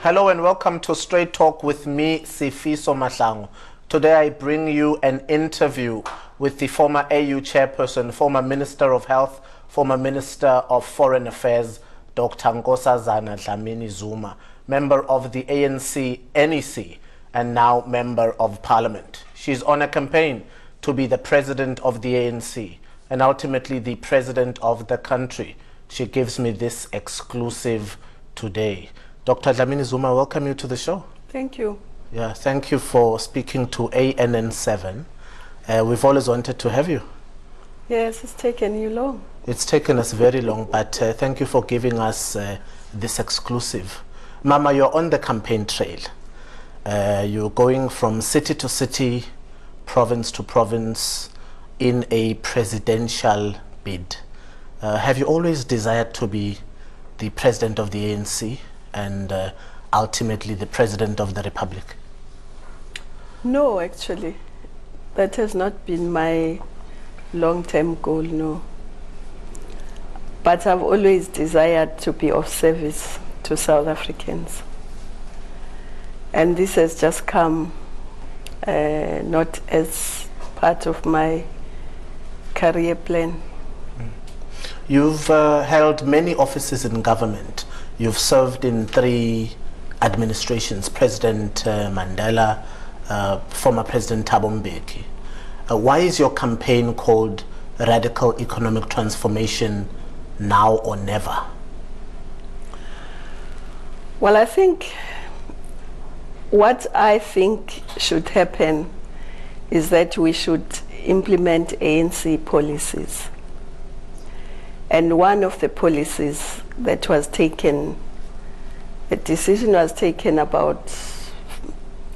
Hello and welcome to Straight Talk with me, Sifiso Mahlangu. Today I bring you an interview with the former AU chairperson, former Minister of Health, former Minister of Foreign Affairs, Dr. Nkosazana Dlamini-Zuma, member of the ANC NEC and now member of Parliament. She's on a campaign to be the president of the ANC and ultimately the president of the country. She gives me this exclusive today. Dr. Dlamini-Zuma, welcome you to the show. Thank you. Yeah, thank you for speaking to ANN7. We've always wanted to have you. Yes, it's taken you long. It's taken us very long, but thank you for giving us this exclusive. Mama, you're on the campaign trail. You're going from city to city, province to province in a presidential bid. Have you always desired to be the president of the ANC and ultimately the president of the Republic? No, actually. That has not been my long-term goal, no. But I've always desired to be of service to South Africans. And this has just come not as part of my career plan. You've held many offices in government. You've served in 3 administrations, President Mandela, former President Thabo Mbeki. Why is your campaign called Radical Economic Transformation Now or Never? Well, I think what I think should happen is that we should implement ANC policies. And one of the policies that was taken, the decision was taken about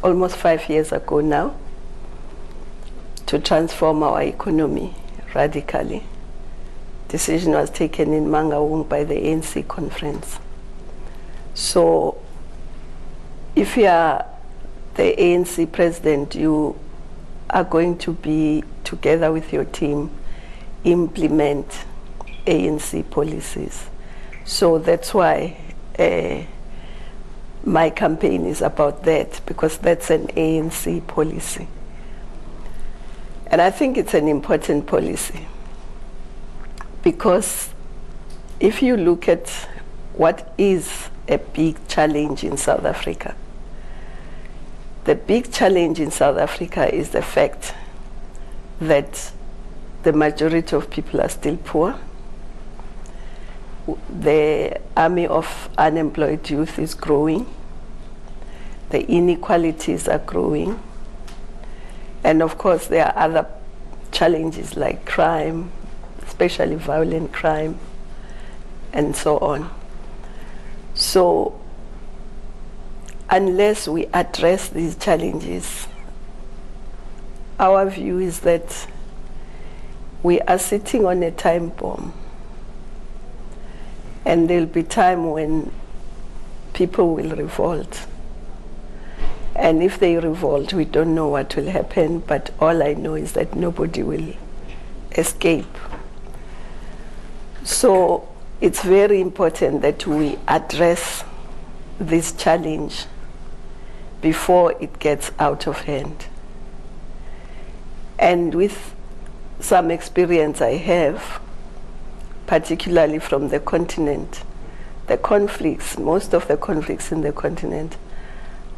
almost 5 years ago now, to transform our economy radically. Decision was taken in Mangaung by the ANC conference. So if you are the ANC president, you are going to be, together with your team, implement ANC policies. So that's why my campaign is about that, because that's an ANC policy. And I think it's an important policy, because if you look at what is a big challenge in South Africa, the big challenge in South Africa is the fact that the majority of people are still poor. The army of unemployed youth is growing. The inequalities are growing. And of course, there are other challenges like crime, especially violent crime, and so on. So, unless we address these challenges, our view is that we are sitting on a time bomb. And there'll be time when people will revolt. And if they revolt, we don't know what will happen, but all I know is that nobody will escape. So it's very important that we address this challenge before it gets out of hand. And with some experience I have, particularly from the continent, the conflicts, most of the conflicts in the continent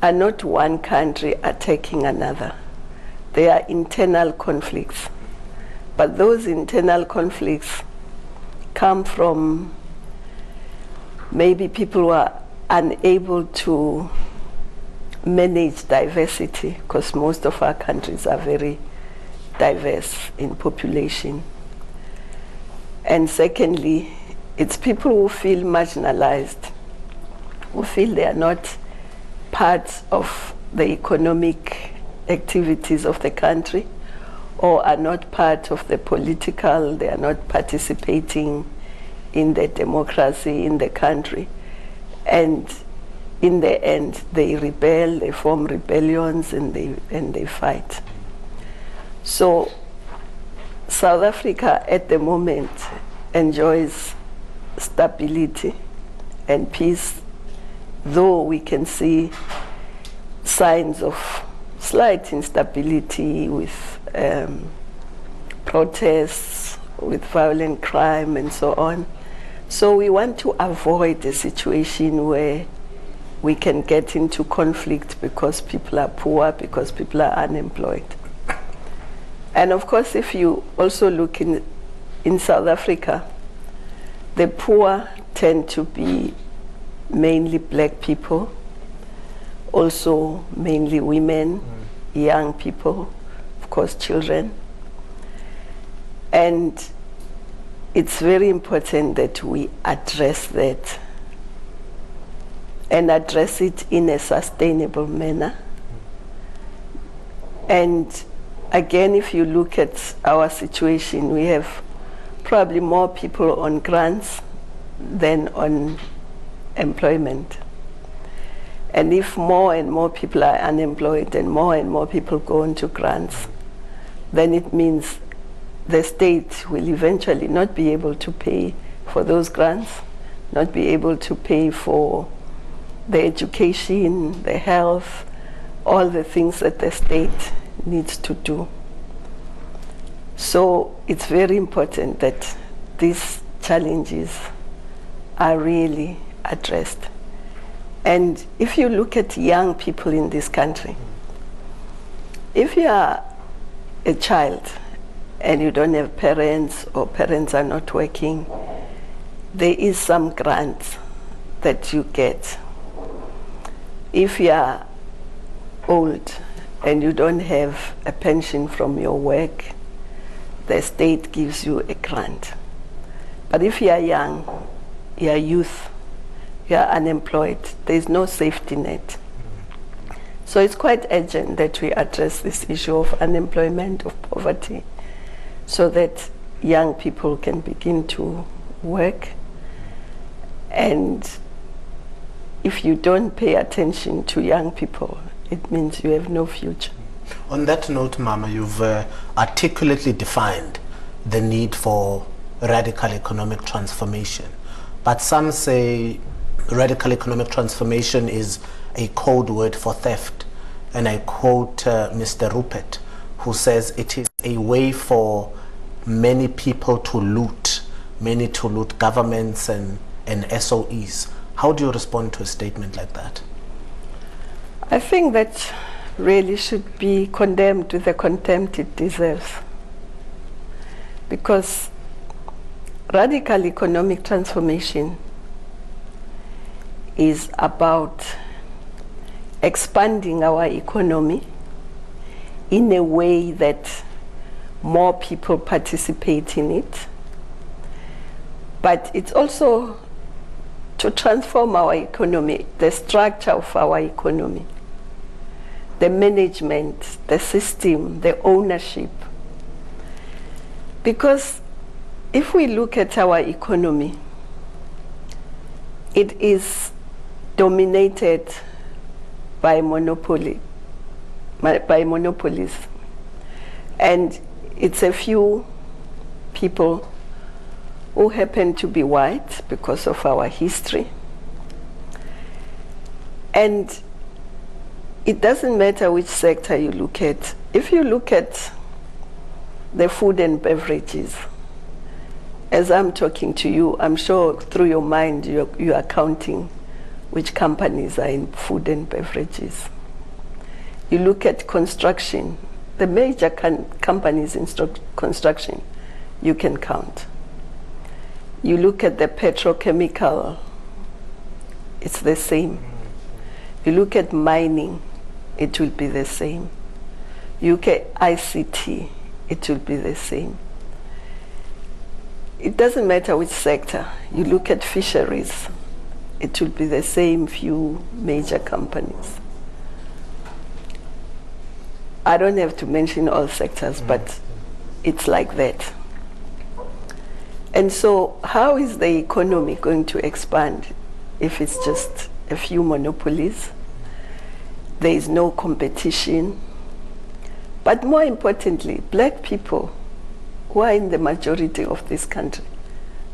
are not one country attacking another. They are internal conflicts. But those internal conflicts come from maybe people who are unable to manage diversity, because most of our countries are very diverse in population. And secondly, it's people who feel marginalized, who feel they are not part of the economic activities of the country, or are not part of the political, they are not participating in the democracy in the country. And in the end, they rebel, they form rebellions, and they fight. So South Africa at the moment enjoys stability and peace though we can see signs of slight instability with protests, with violent crime and so on. So we want to avoid a situation where we can get into conflict because people are poor, because people are unemployed. And of course, if you also look in South Africa, the poor tend to be mainly black people, also mainly women, young people, of course children. And it's very important that we address that and address it in a sustainable manner. And again, if you look at our situation, we have probably more people on grants than on employment. And if more and more people are unemployed and more people go into grants, then it means the state will eventually not be able to pay for those grants, not be able to pay for the education, the health, all the things that the state needs to do. So it's very important that these challenges are really addressed. And if you look at young people in this country, if you are a child and you don't have parents or parents are not working, there is some grants that you get. If you are old and you don't have a pension from your work, the state gives you a grant. But if you are young, you are youth, you are unemployed, there is no safety net. So it's quite urgent that we address this issue of unemployment, of poverty, so that young people can begin to work. And if you don't pay attention to young people, it means you have no future. On that note, Mama, you've articulately defined the need for radical economic transformation. But some say radical economic transformation is a code word for theft. And I quote Mr. Rupert, who says it is a way for many people to loot, governments and SOEs. How do you respond to a statement like that? I think that really should be condemned with the contempt it deserves. Because radical economic transformation is about expanding our economy in a way that more people participate in it. But it's also to transform our economy, the structure of our economy, the management, the system, the ownership. Because if we look at our economy, it is dominated by monopolies. And it's a few people who happen to be white because of our history. And it doesn't matter which sector you look at. If you look at the food and beverages, as I'm talking to you, I'm sure through your mind you are counting which companies are in food and beverages. You look at construction, the major companies in construction, you can count. You look at the petrochemical, it's the same. You look at mining, it will be the same. You look at ICT, it will be the same. It doesn't matter which sector. You look at fisheries, it will be the same few major companies. I don't have to mention all sectors, but it's like that. And so how is the economy going to expand if it's just a few monopolies? There is no competition. But more importantly, black people who are in the majority of this country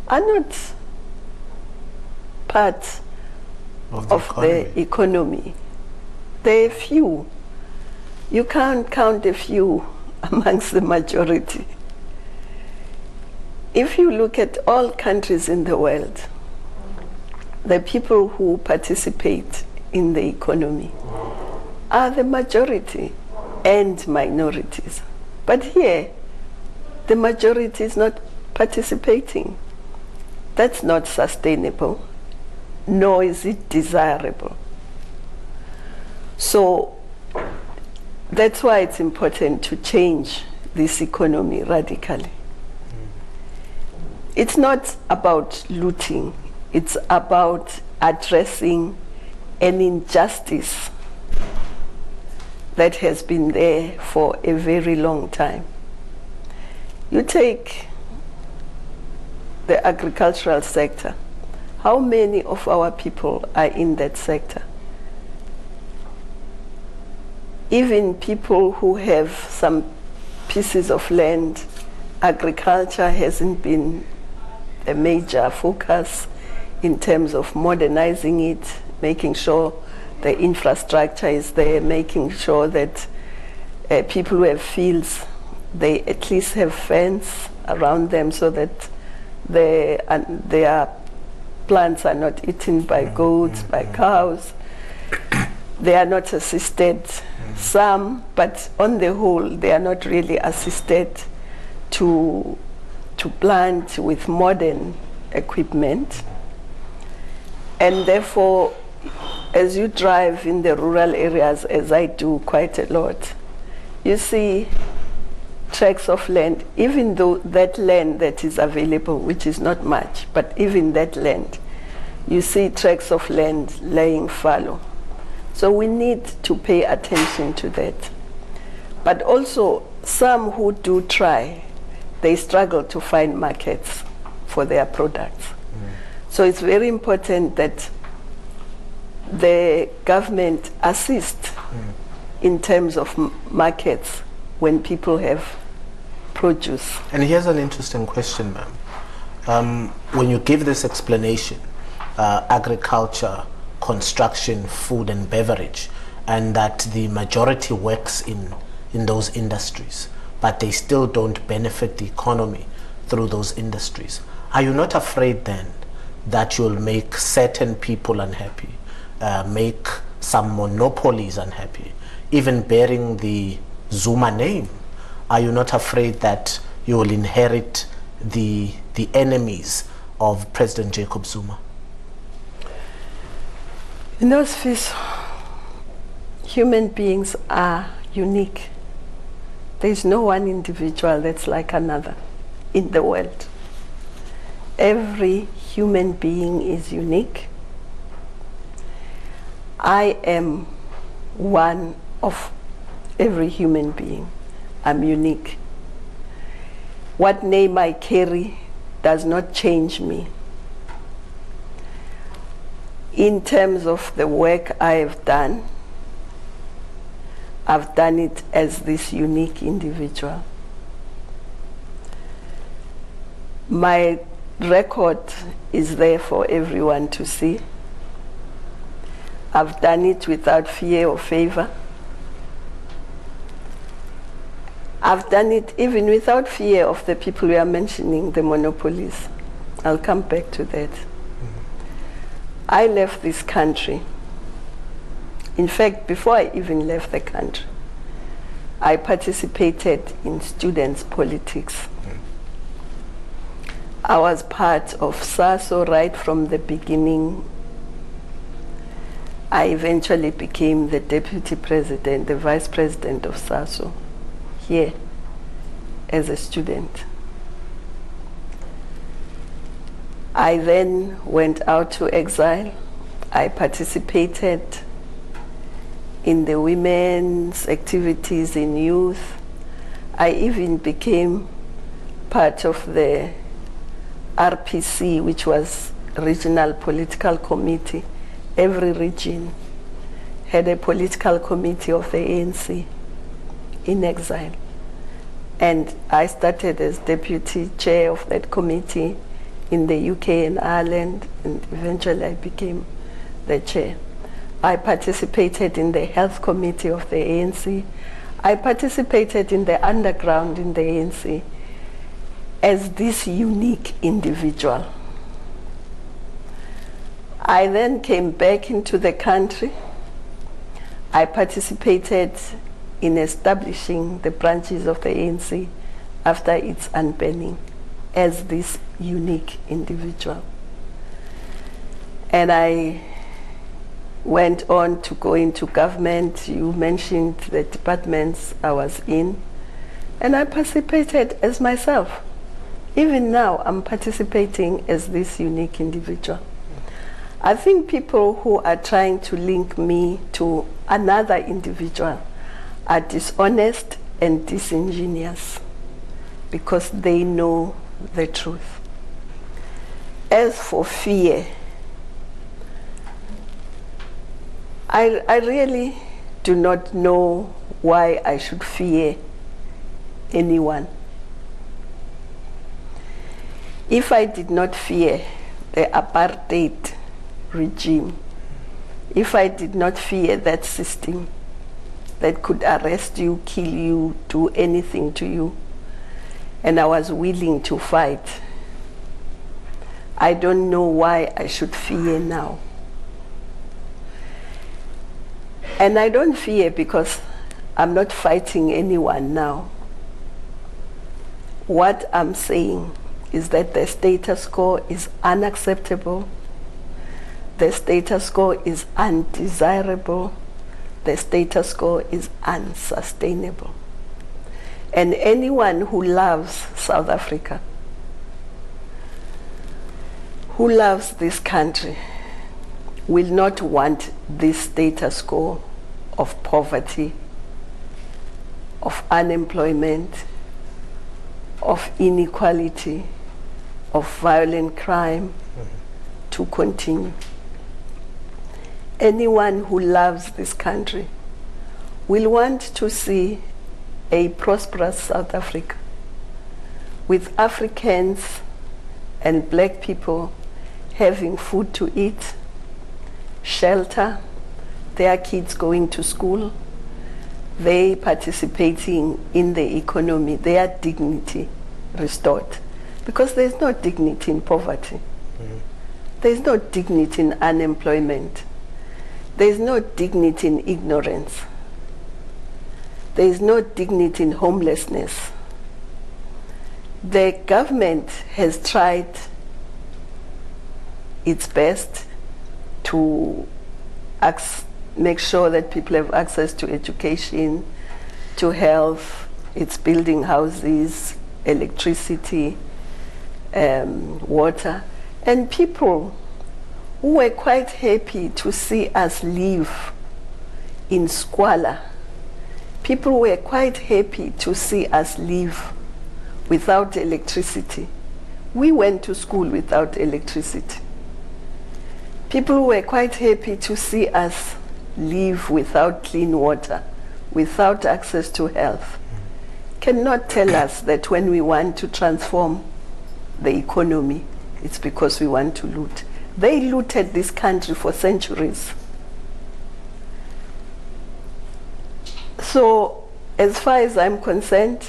are not part of the economy. There are few. You can't count a few amongst the majority. If you look at all countries in the world, the people who participate in the economy are the majority and minorities. But here, the majority is not participating. That's not sustainable, nor is it desirable. So that's why it's important to change this economy radically. It's not about looting, it's about addressing an injustice that has been there for a very long time. You take the agricultural sector. How many of our people are in that sector? Even people who have some pieces of land, agriculture hasn't been a major focus in terms of modernizing it, making sure the infrastructure is there, making sure that people who have fields, they at least have fence around them so that their plants are not eaten by goats, by cows. They are not assisted, some, but on the whole, they are not really assisted to plant with modern equipment. And therefore, as you drive in the rural areas, as I do quite a lot, you see tracts of land, even though that land that is available, which is not much, but even that land, you see tracts of land laying fallow. So we need to pay attention to that. But also, some who do try, they struggle to find markets for their products. So it's very important that the government assist in terms of markets when people have produce. And here's an interesting question, ma'am. When you give this explanation, agriculture, construction, food and beverage, and that the majority works in those industries, but they still don't benefit the economy through those industries, are you not afraid then that you'll make certain people unhappy, make some monopolies unhappy, even bearing the Zuma name? Are you not afraid that you will inherit the enemies of President Jacob Zuma? In those fields, human beings are unique. There's no one individual that's like another in the world. Every human being is unique. I am one of every human being. I'm unique. What name I carry does not change me. In terms of the work I have done, I've done it as this unique individual. My record is there for everyone to see. I've done it without fear or favor. I've done it even without fear of the people we are mentioning, the monopolies. I'll come back to that. I left this country. In fact, before I even left the country, I participated in students' politics. I was part of SASO right from the beginning. I eventually became the deputy president, the vice president of SASO, here as a student. I then went out to exile. I participated in the women's activities in youth. I even became part of the RPC, which was Regional Political Committee. Every region had a political committee of the ANC in exile. And I started as deputy chair of that committee in the UK and Ireland, and eventually I became the chair. I participated in the health committee of the ANC. I participated in the underground in the ANC as this unique individual. I then came back into the country. I participated in establishing the branches of the ANC after its unbanning as this unique individual. And I went on to go into government. You mentioned the departments I was in, and I participated as myself. Even now, I'm participating as this unique individual. I think people who are trying to link me to another individual are dishonest and disingenuous because they know the truth. As for fear, I really do not know why I should fear anyone. If I did not fear the apartheid regime, if I did not fear that system that could arrest you, kill you, do anything to you, and I was willing to fight, I don't know why I should fear now. And I don't fear because I'm not fighting anyone now. What I'm saying is that the status quo is unacceptable. The status quo is undesirable. The status quo is unsustainable. And anyone who loves South Africa, who loves this country, will not want this status quo of poverty, of unemployment, of inequality, of violent crime to continue. Anyone who loves this country will want to see a prosperous South Africa with Africans and black people having food to eat, shelter, their kids going to school, they participating in the economy, their dignity restored. Because there's no dignity in poverty. There's no dignity in unemployment. There's no dignity in ignorance. There's no dignity in homelessness. The government has tried its best to make sure that people have access to education, to health. It's building houses, electricity, water. And people who were quite happy to see us live in squalor, people were quite happy to see us live without electricity. We went to school without electricity. People were quite happy to see us live without clean water, without access to health. Cannot tell us that when we want to transform the economy, it's because we want to loot. They looted this country for centuries. So, as far as I'm concerned,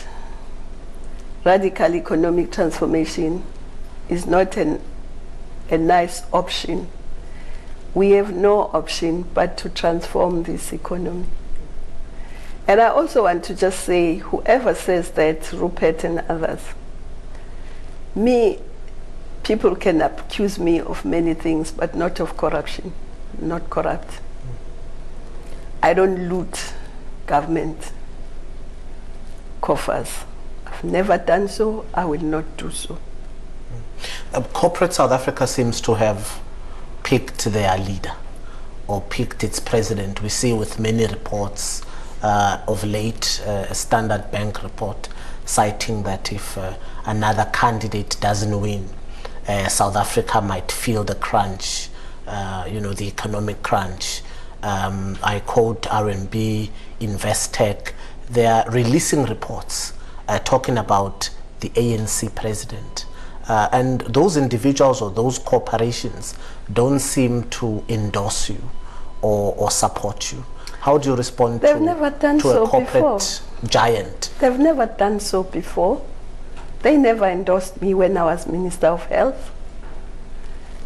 radical economic transformation is not a nice option. We have no option but to transform this economy. And I also want to just say, whoever says that, Rupert and others, people can accuse me of many things, but not of corruption, not corrupt. I don't loot government coffers. I've never done so, I will not do so. Corporate South Africa seems to have picked their leader or picked its president. We see with many reports of late, a Standard Bank report citing that if another candidate doesn't win, South Africa might feel the crunch, the economic crunch. I quote RMB, Investec. They are releasing reports talking about the ANC president and those individuals or those corporations don't seem to endorse you or support you. How do you respond They've never done to so a corporate before. giant? They've never done so before. They never endorsed me when I was Minister of Health.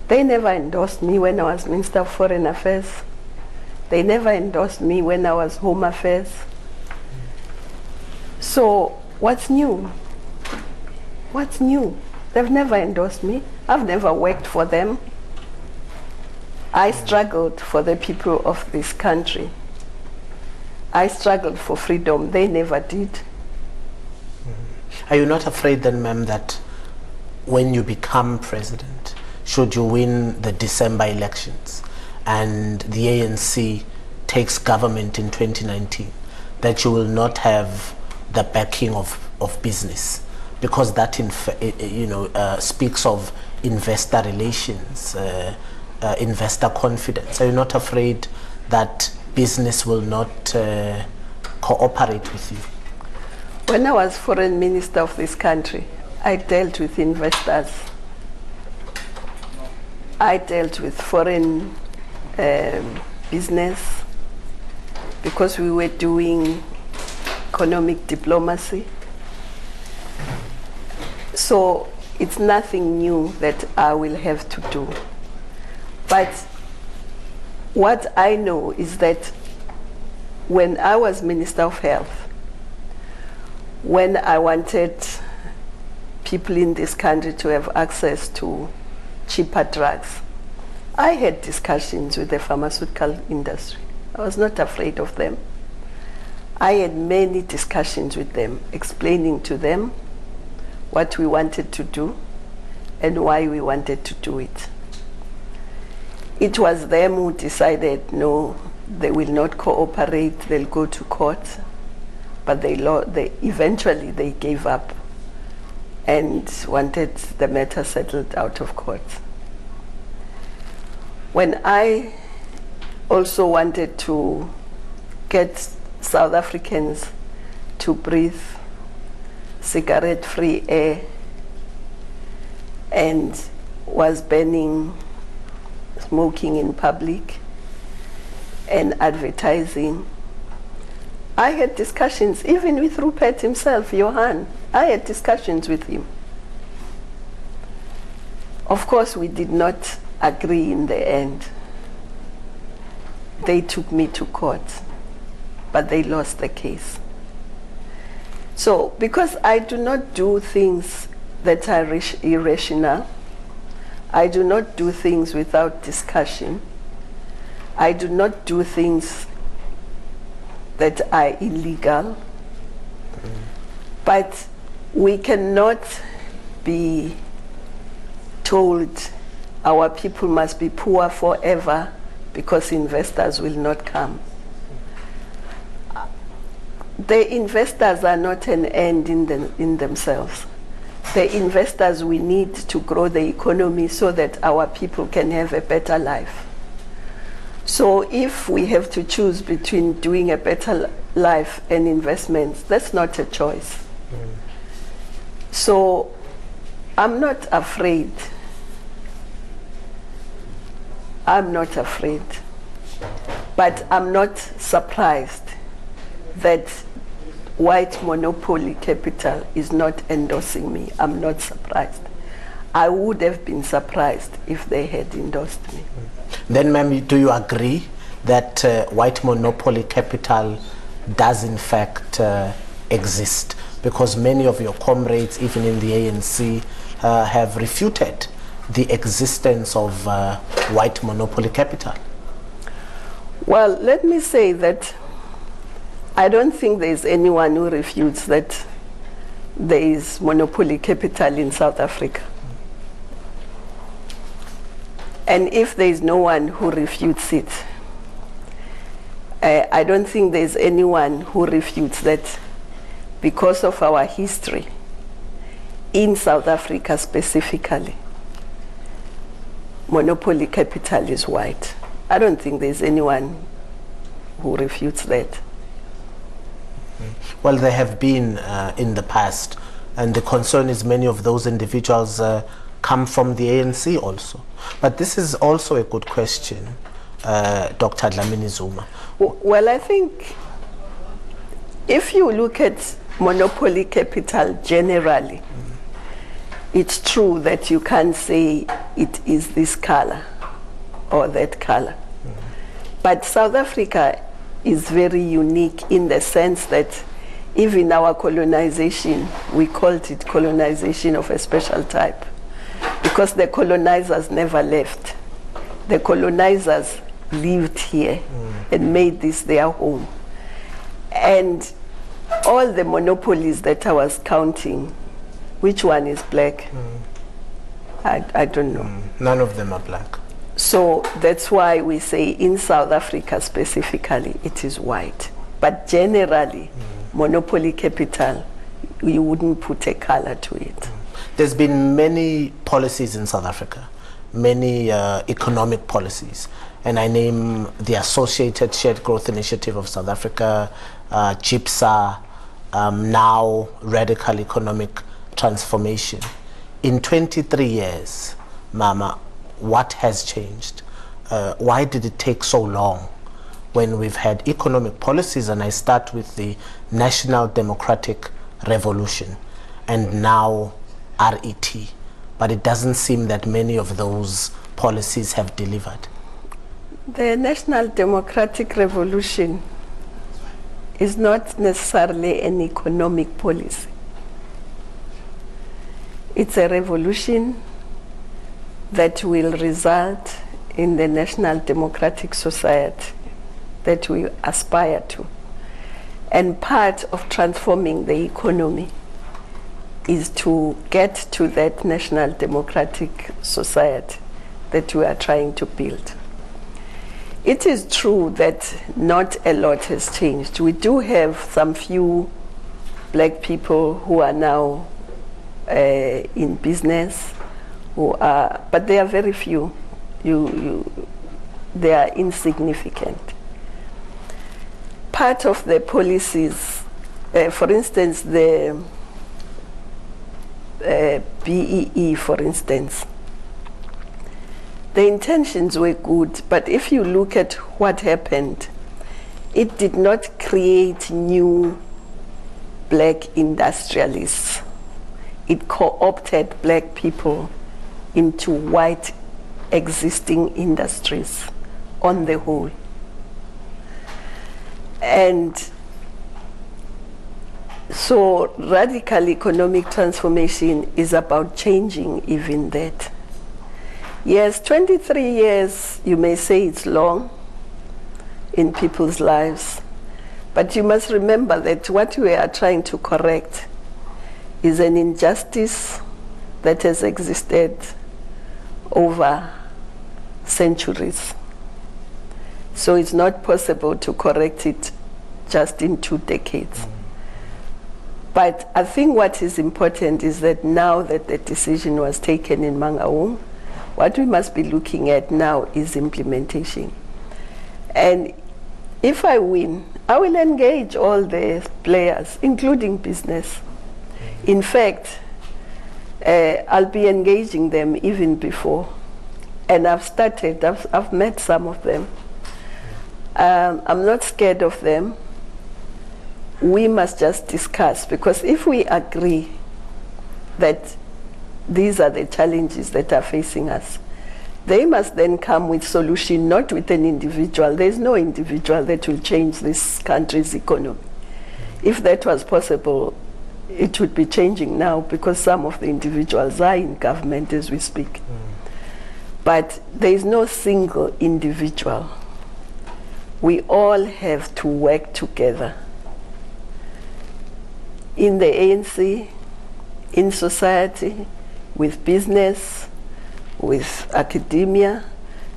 They never endorsed me when I was Minister of Foreign Affairs. They never endorsed me when I was Home Affairs. So what's new? What's new? They've never endorsed me. I've never worked for them. I struggled for the people of this country. I struggled for freedom. They never did. Are you not afraid then, ma'am, that when you become president, should you win the December elections and the ANC takes government in 2019, that you will not have the backing of business? Because that speaks of investor relations, investor confidence. Are you not afraid that business will not cooperate with you? When I was foreign minister of this country, I dealt with investors. I dealt with foreign business because we were doing economic diplomacy. So it's nothing new that I will have to do. But what I know is that when I was Minister of Health, when I wanted people in this country to have access to cheaper drugs, I had discussions with the pharmaceutical industry. I was not afraid of them. I had many discussions with them, explaining to them what we wanted to do and why we wanted to do it. It was them who decided, no, they will not cooperate, they'll go to court. But they eventually they gave up and wanted the matter settled out of court. When I also wanted to get South Africans to breathe cigarette-free air and was banning smoking in public and advertising, I had discussions even with Rupert himself, Johan. I had discussions with him. Of course, we did not agree in the end. They took me to court, but they lost the case. So, because I do not do things that are irrational, I do not do things without discussion, I do not do things that are illegal, but we cannot be told our people must be poor forever because investors will not come. The investors are not an end in themselves. The investors we need to grow the economy so that our people can have a better life. So if we have to choose between doing a better life and investments, that's not a choice. So I'm not afraid. I'm not afraid. But I'm not surprised that white monopoly capital is not endorsing me. I'm not surprised. I would have been surprised if they had endorsed me. Then, ma'am, do you agree that white monopoly capital does in fact exist? Because many of your comrades, even in the ANC, have refuted the existence of white monopoly capital. Well, let me say that I don't think there's anyone who refutes that there is monopoly capital in South Africa. And if there is no one who refutes it, I don't think there's anyone who refutes that because of our history in South Africa specifically, monopoly capital is white. I don't think there's anyone who refutes that. Well, there have been in the past And the concern is many of those individuals come from the ANC also. But this is also a good question, Dr. Dlamini-Zuma. Well, I think if you look at monopoly capital generally, it's true that you can't say it is this color or that color. But South Africa is very unique in the sense that even our colonization, we called it colonization of a special type, because the colonizers never left. The colonizers lived here and made this their home. And all the monopolies that I was counting, which one is black? I don't know. None of them are black. So that's why we say in South Africa specifically, it is white. But generally, monopoly capital, you wouldn't put a color to it. There's been many policies in South Africa, many economic policies. And I name the Associated Shared Growth Initiative of South Africa, GIPSA, now Radical Economic Transformation. In 23 years, Mama, what has changed? Why did it take so long when we've had economic policies? And I start with the National Democratic Revolution and now RET. But it doesn't seem that many of those policies have delivered. The National Democratic Revolution is not necessarily an economic policy. It's a revolution that will result in the national democratic society that we aspire to. And part of transforming the economy is to get to that national democratic society that we are trying to build. It is true that not a lot has changed. We do have some few black people who are now in business, but they are very few. They are insignificant. Part of the policies, for instance, the BEE, for instance, the intentions were good, but if you look at what happened, it did not create new black industrialists. It co-opted black people into white existing industries on the whole. And so radical economic transformation is about changing even that. Yes, 23 years, you may say it's long in people's lives, but you must remember that what we are trying to correct is an injustice that has existed over centuries. So it's not possible to correct it just in 2 decades. But I think what is important is that now that the decision was taken in Mangaung, what we must be looking at now is implementation. And if I win, I will engage all the players, including business. In fact, I'll be engaging them even before. And I've met some of them. I'm not scared of them. We must just discuss, because if we agree that these are the challenges that are facing us, they must then come with solution, not with an individual. There's no individual that will change this country's economy. If that was possible, it would be changing now, because some of the individuals are in government as we speak. But there is no single individual. We all have to work together. In the ANC, in society, with business, with academia,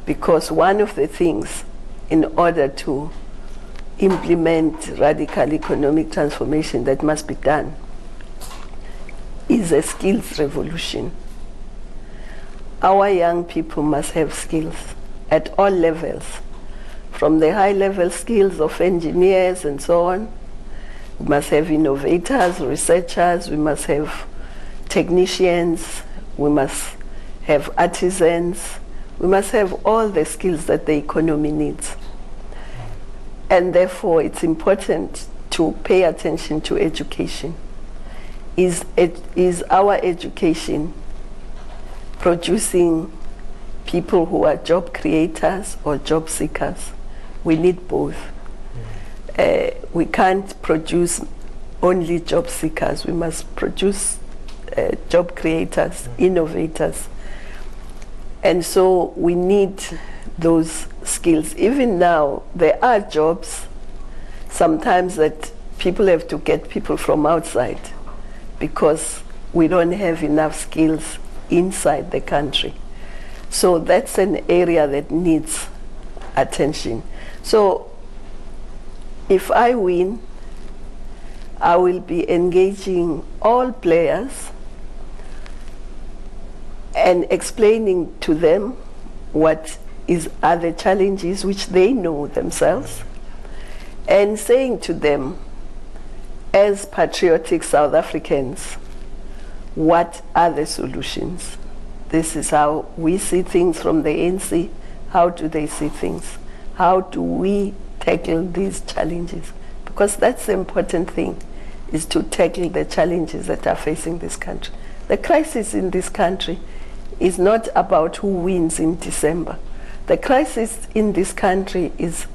because one of the things in order to implement radical economic transformation that must be done is a skills revolution. Our young people must have skills at all levels, from the high level skills of engineers and so on, We must have innovators, researchers, we must have technicians, we must have artisans, we must have all the skills that the economy needs. And therefore it's important to pay attention to education. Is our education producing people who are job creators or job seekers? We need both. We can't produce only job seekers. We must produce job creators, innovators. And so we need those skills. Even now, there are jobs sometimes that people have to get people from outside because we don't have enough skills inside the country. So that's an area that needs attention. So if I win, I will be engaging all players and explaining to them what are the challenges which they know themselves, and saying to them, as patriotic South Africans, what are the solutions? This is how we see things from the ANC. How do they see things? How do we tackle these challenges? Because that's the important thing, is to tackle the challenges that are facing this country. The crisis in this country is not about who wins in December. The crisis in this country is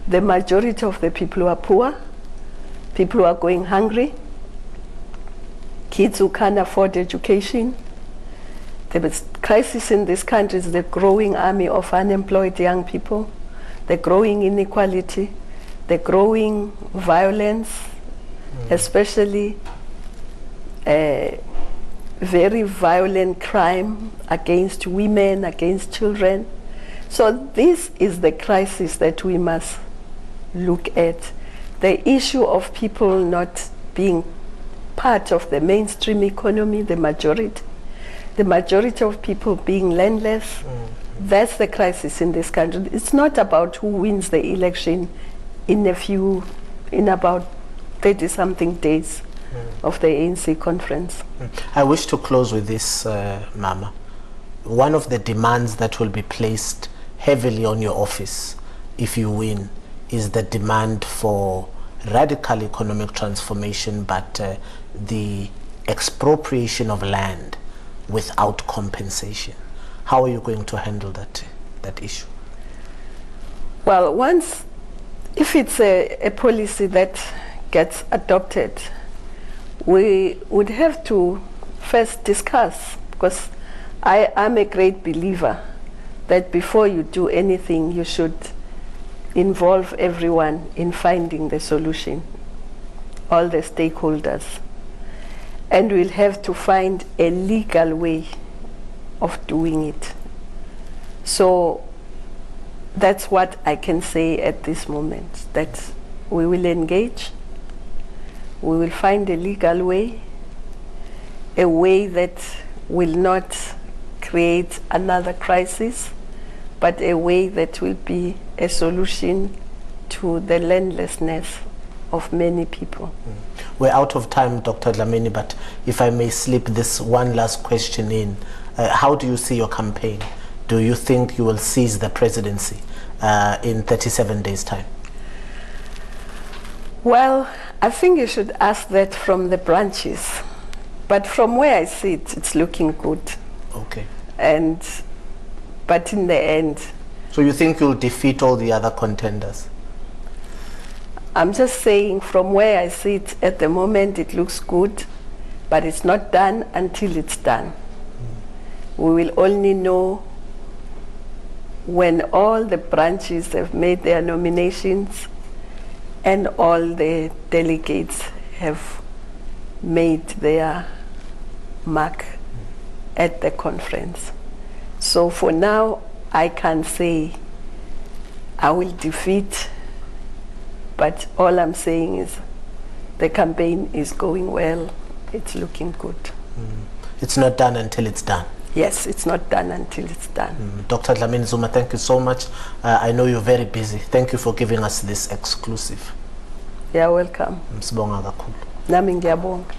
the majority of the people who are poor, people who are going hungry, kids who can't afford education. The crisis in this country is the growing army of unemployed young people, the growing inequality, the growing violence, especially very violent crime against women, against children. So this is the crisis that we must look at. The issue of people not being part of the mainstream economy, the majority of people being landless, that's the crisis in this country. It's not about who wins the election in about 30-something days of the ANC conference. I wish to close with this, Mama. One of the demands that will be placed heavily on your office if you win is the demand for radical economic transformation, but the expropriation of land without compensation. How are you going to handle that issue? Well, if it's a policy that gets adopted, we would have to first discuss, because I'm a great believer that before you do anything, you should involve everyone in finding the solution, all the stakeholders. And we'll have to find a legal way of doing it. So that's what I can say at this moment, that we will engage, we will find a legal way, a way that will not create another crisis, but a way that will be a solution to the landlessness of many people. We're out of time, Dr. Dlamini, but if I may slip this one last question in, how do you see your campaign? Do you think you will seize the presidency in 37 days' time? Well, I think you should ask that from the branches. But from where I sit, it's looking good. Okay. But in the end... So you think you'll defeat all the other contenders? I'm just saying from where I sit at the moment, it looks good, but it's not done until it's done. We will only know when all the branches have made their nominations and all the delegates have made their mark at the conference. So for now, I can't say I will defeat, but all I'm saying is the campaign is going well. It's looking good. It's not done until it's done. Yes, it's not done until it's done. Dr. Dlamini-Zuma, thank you so much. I know you're very busy. Thank you for giving us this exclusive. You're welcome. Msibonga kakhulu. Nami ngiyabonga.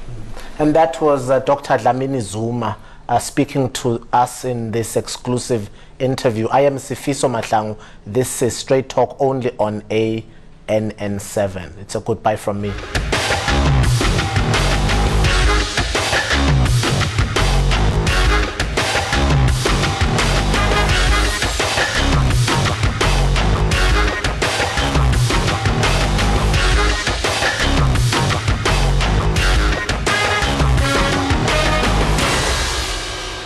And that was Dr. Dlamini-Zuma speaking to us in this exclusive interview. I am Sifiso Mahlangu. This is Straight Talk only on ANN7. It's a goodbye from me.